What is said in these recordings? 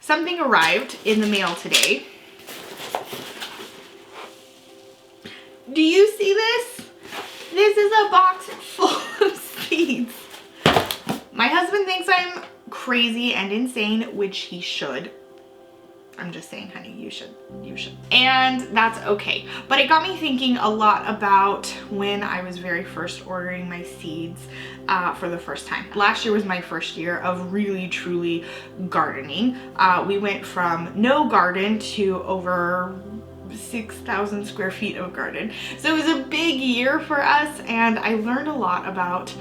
Something arrived in the mail today. Do you see this? This is a box full of seeds. My husband thinks I'm crazy and insane, which he should. I'm just saying, honey, you should. And that's okay. But it got me thinking a lot about when I was very first ordering my seeds for the first time. Last year was my first year of really, truly gardening. We went from no garden to over 6,000 square feet of garden. So it was a big year for us, and I learned a lot about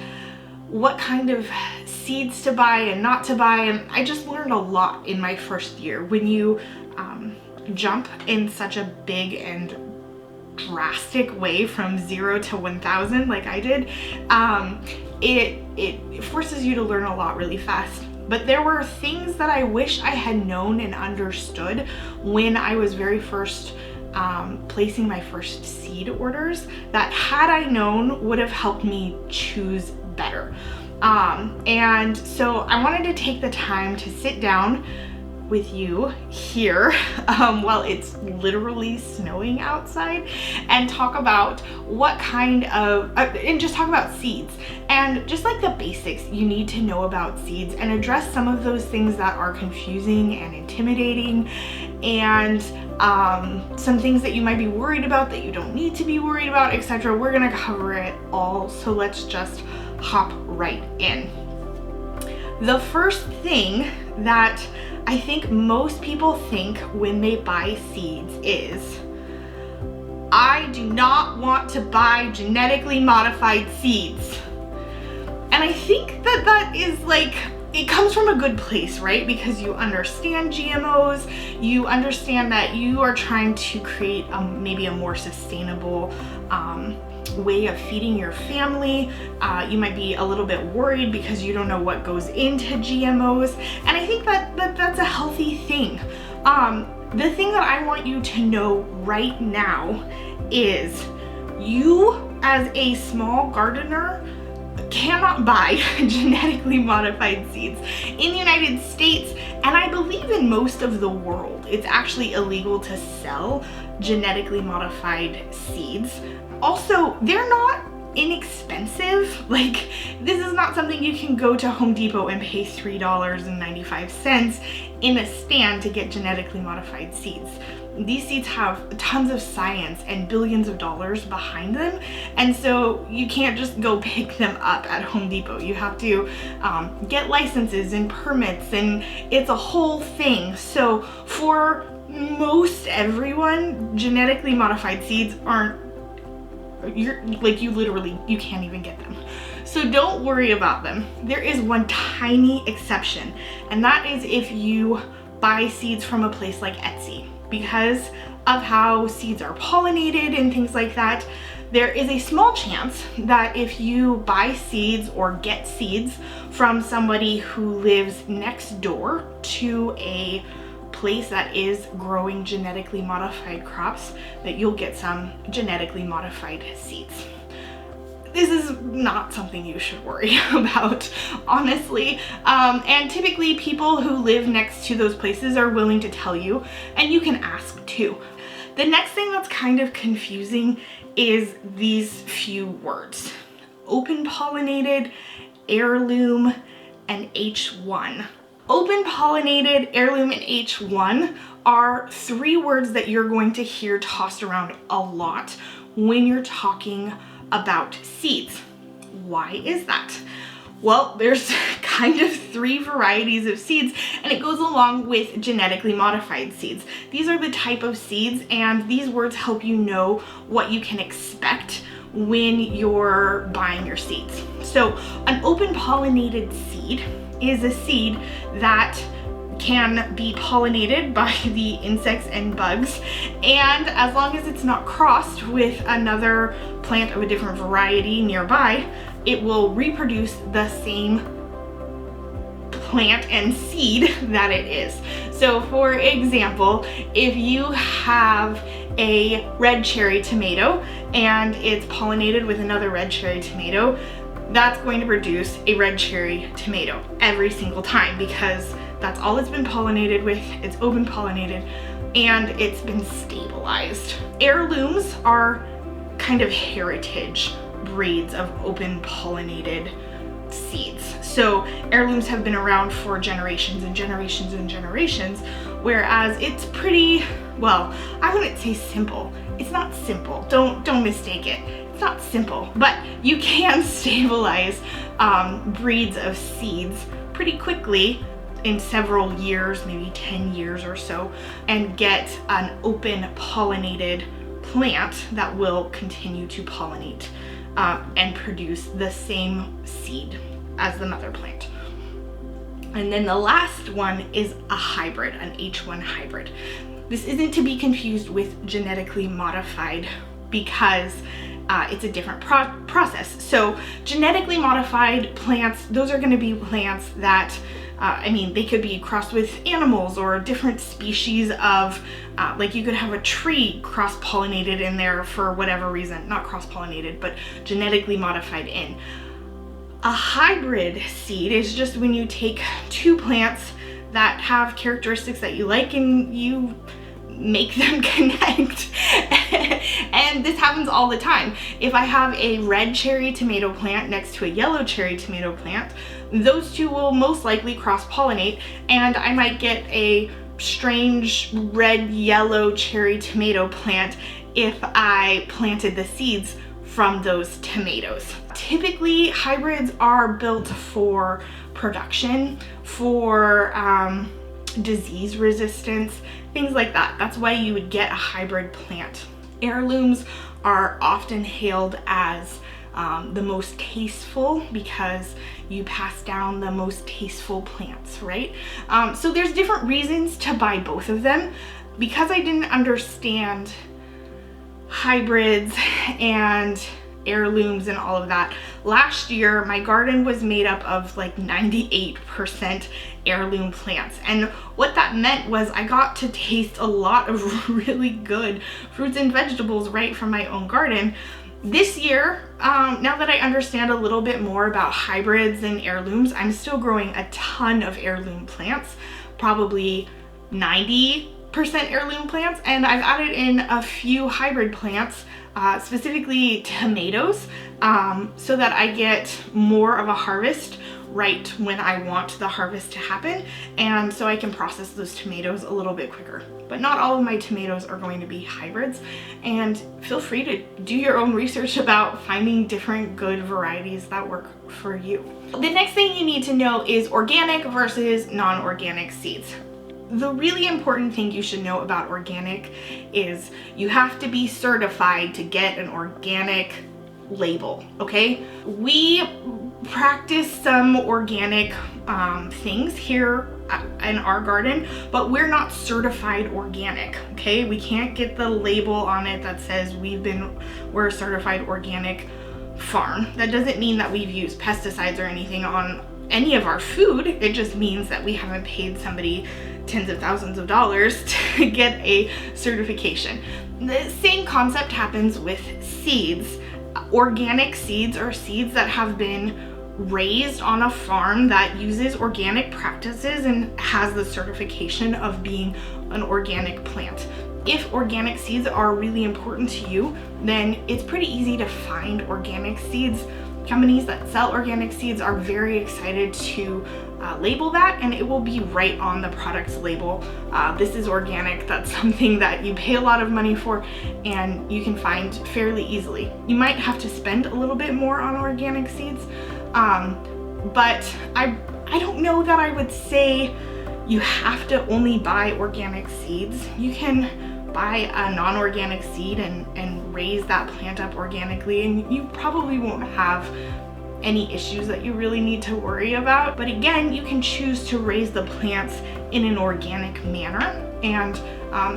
what kind of seeds to buy and not to buy, and I just learned a lot in my first year. When you jump in such a big and drastic way from 0 to 1,000 like I did, it forces you to learn a lot really fast. But there were things that I wish I had known and understood when I was very first placing my first seed orders, that had I known would have helped me choose better. And so I wanted to take the time to sit down with you here while it's literally snowing outside and talk about what kind of, and just talk about seeds and just like the basics you need to know about seeds, and address some of those things that are confusing and intimidating, and some things that you might be worried about that you don't need to be worried about, etc. We're gonna cover it all, so let's just hop right in. The first thing that I think most people think when they buy seeds is, I do not want to buy genetically modified seeds. And I think that that is like, it comes from a good place, right? Because you understand GMOs, you understand that you are trying to create maybe a more sustainable way of feeding your family. You might be a little bit worried because you don't know what goes into GMOs, and I think that that's a healthy thing. The thing that I want you to know right now is, you as a small gardener cannot buy genetically modified seeds. In the United States, and I believe in most of the world, it's actually illegal to sell genetically modified seeds. Also, they're not inexpensive. Like, this is not something you can go to Home Depot and pay $3.95 in a stand to get genetically modified seeds. These seeds have tons of science and billions of dollars behind them, and so you can't just go pick them up at Home Depot. You have to get licenses and permits, and it's a whole thing. So for most everyone, genetically modified seeds aren't, you can't even get them. So don't worry about them. There is one tiny exception, and that is if you buy seeds from a place like Etsy. Because of how seeds are pollinated and things like that, there is a small chance that if you buy seeds or get seeds from somebody who lives next door to a place that is growing genetically modified crops, that you'll get some genetically modified seeds. This is not something you should worry about, honestly. And typically people who live next to those places are willing to tell you, and you can ask too. The next thing that's kind of confusing is these few words: open pollinated, heirloom, and H1. Open pollinated, heirloom, and H1 are three words that you're going to hear tossed around a lot when you're talking about seeds. Why is that? Well, there's kind of three varieties of seeds, and it goes along with genetically modified seeds. These are the type of seeds, and these words help you know what you can expect when you're buying your seeds. So an open pollinated seed is a seed that can be pollinated by the insects and bugs, and as long as it's not crossed with another plant of a different variety nearby, it will reproduce the same plant and seed that it is. So for example, if you have a red cherry tomato and it's pollinated with another red cherry tomato, that's going to produce a red cherry tomato every single time, because That's all it's been pollinated with. It's open pollinated and it's been stabilized. Heirlooms are kind of heritage breeds of open pollinated seeds. So heirlooms have been around for generations and generations and generations, whereas it's pretty, well, I wouldn't say simple. It's not simple. Don't mistake it. It's not simple, but you can stabilize breeds of seeds pretty quickly in several years, maybe 10 years or so, and get an open pollinated plant that will continue to pollinate and produce the same seed as the mother plant. And then the last one is a hybrid, an H1 hybrid. This isn't to be confused with genetically modified because it's a different process. So genetically modified plants, those are going to be plants that I mean, they could be crossed with animals or different species of, like you could have a tree cross-pollinated in there for whatever reason, not cross-pollinated, but genetically modified in. A hybrid seed is just when you take two plants that have characteristics that you like and you make them connect. And this happens all the time. If I have a red cherry tomato plant next to a yellow cherry tomato plant, those two will most likely cross-pollinate, and I might get a strange red-yellow cherry tomato plant if I planted the seeds from those tomatoes. Typically, hybrids are built for production, for disease resistance, things like that. That's why you would get a hybrid plant. Heirlooms are often hailed as the most tasteful because you pass down the most tasteful plants, right? So there's different reasons to buy both of them. Because I didn't understand hybrids and heirlooms and all of that, last year my garden was made up of like 98% heirloom plants, and what that meant was I got to taste a lot of really good fruits and vegetables right from my own garden. This year, now that I understand a little bit more about hybrids and heirlooms, I'm still growing a ton of heirloom plants, probably 90% heirloom plants, and I've added in a few hybrid plants, specifically tomatoes, so that I get more of a harvest right when I want the harvest to happen, and so I can process those tomatoes a little bit quicker. But not all of my tomatoes are going to be hybrids, and feel free to do your own research about finding different good varieties that work for you. The next thing you need to know is organic versus non-organic seeds. The really important thing you should know about organic is you have to be certified to get an organic label, okay? We practice some organic things here in our garden, but we're not certified organic, okay? We can't get the label on it that says we're a certified organic farm. That doesn't mean that we've used pesticides or anything on any of our food. It just means that we haven't paid somebody tens of thousands of dollars to get a certification. The same concept happens with seeds. Organic seeds are seeds that have been raised on a farm that uses organic practices and has the certification of being an organic plant. If organic seeds are really important to you, then it's pretty easy to find organic seeds. Companies that sell organic seeds are very excited to label that, and it will be right on the product's label. This is organic. That's something that you pay a lot of money for and you can find fairly easily. You might have to spend a little bit more on organic seeds, but I don't know that I would say you have to only buy organic seeds. You can buy a non-organic seed and raise that plant up organically, and you probably won't have any issues that you really need to worry about. But again, you can choose to raise the plants in an organic manner, and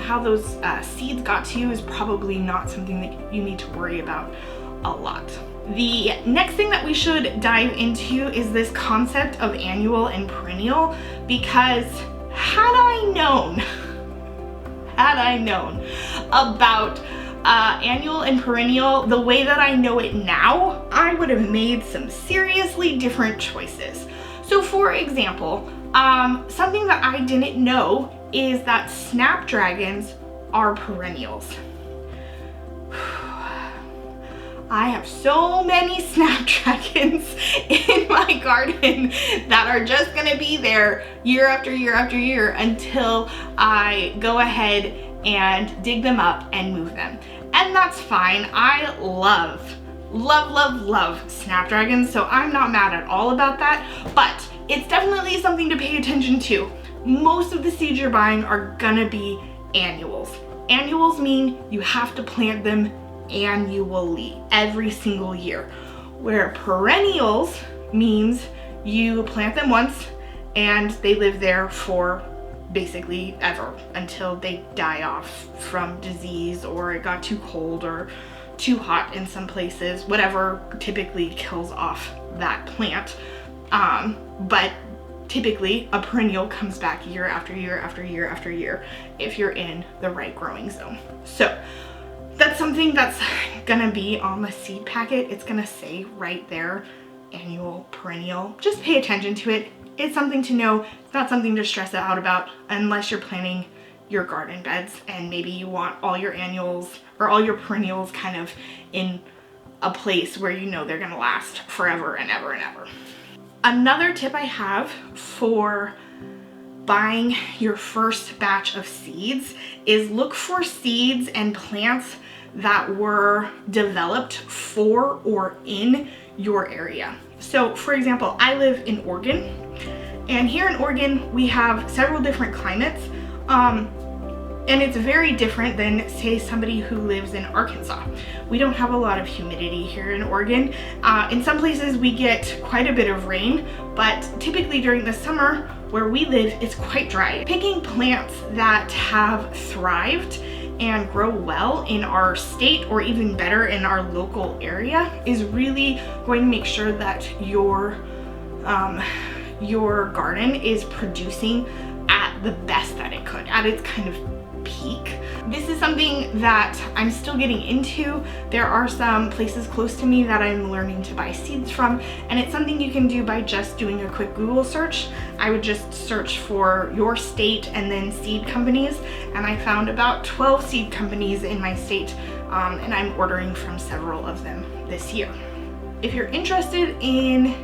how those seeds got to you is probably not something that you need to worry about a lot. The next thing that we should dive into is this concept of annual and perennial, because had I known about annual and perennial the way that I know it now, I would have made some seriously different choices. So for example, Something that I didn't know is that snapdragons are perennials. I have so many snapdragons in my garden that are just gonna be there year after year after year until I go ahead and dig them up and move them. And that's fine. I love snapdragons, so I'm not mad at all about that, but it's definitely something to pay attention to. Most of the seeds you're buying are gonna be annuals. Annuals mean you have to plant them annually, every single year. Where perennials means you plant them once and they live there for basically ever until they die off from disease or it got too cold or too hot in some places, whatever typically kills off that plant. But typically a perennial comes back year after year after year after year if you're in the right growing zone. So that's something that's gonna be on the seed packet. It's gonna say right there, annual, perennial. Just pay attention to it. It's something to know. It's not something to stress out about unless you're planting your garden beds and maybe you want all your annuals or all your perennials kind of in a place where you know they're gonna last forever and ever and ever. Another tip I have for buying your first batch of seeds is look for seeds and plants that were developed for or in your area. So for example, I live in Oregon, and here in Oregon we have several different climates, and it's very different than say somebody who lives in Arkansas. We don't have a lot of humidity here in Oregon. In some places we get quite a bit of rain, but typically during the summer where we live it's quite dry. Picking plants that have thrived and grow well in our state or even better in our local area is really going to make sure that your garden is producing at the best that it could, at its kind of peak. This is something that I'm still getting into. There are some places close to me that I'm learning to buy seeds from, and it's something you can do by just doing a quick Google search. I would just search for your state and then seed companies, and I found about 12 seed companies in my state, and I'm ordering from several of them this year. If you're interested in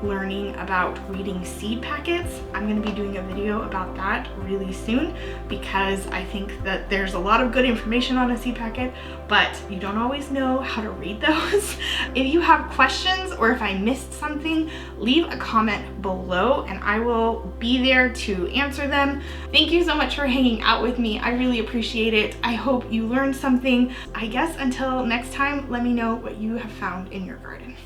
learning about reading seed packets, I'm going to be doing a video about that really soon because I think that there's a lot of good information on a seed packet, but you don't always know how to read those. If you have questions or if I missed something, leave a comment below and I will be there to answer them. Thank you so much for hanging out with me. I really appreciate it. I hope you learned something. I guess until next time, let me know what you have found in your garden.